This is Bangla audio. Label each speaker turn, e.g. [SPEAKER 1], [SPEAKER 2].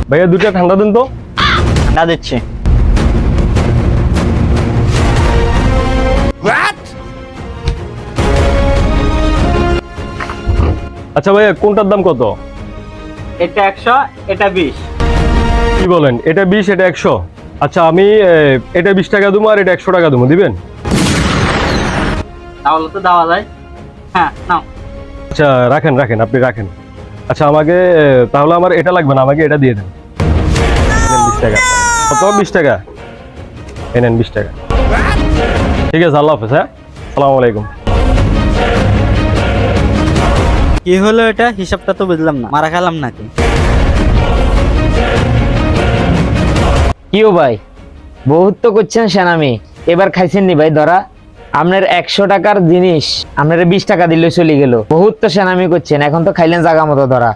[SPEAKER 1] ভাইয়া দুইটা ঠান্ডা দিন তো।
[SPEAKER 2] ঠান্ডা দিচ্ছে।
[SPEAKER 1] আচ্ছা ভাইয়া কোনটার দাম কত?
[SPEAKER 2] এটা 100, এটা 20।
[SPEAKER 1] কি বলেন, এটা 20 এটা 100? আচ্ছা আমি এটা 20 টাকা দেবো আর এটা 100 টাকা দেবো, দিবেন?
[SPEAKER 2] তাহলে তো দেওয়া যায়। হ্যাঁ নাও।
[SPEAKER 1] আচ্ছা রাখেন রাখেন, আপনি রাখেন। আচ্ছা আমাকে তাহলে আমার এটা লাগবে না, আমাকে এটা দিয়ে দেন। নেন 20 টাকা। কত? 20 টাকা। এই নেন 20 টাকা। ঠিক আছে, আল্লাহ হাফেজ। হ্যাঁ, আসসালামু আলাইকুম।
[SPEAKER 2] কি হলো এটা? হিসাবটা তো বুঝলাম না, মারা খেলাম নাকি?
[SPEAKER 3] কিও ভাই, বহুত তো করছেন সেনামি, এবার খাইছেন নি ভাই ধরা? আপনার 100 টাকার জিনিস আপনার 20 টাকা দিলে চলে গেল। বহুত তো সেনামি করছেন, এখন তো খাইলেন জাগা মতো ধরা।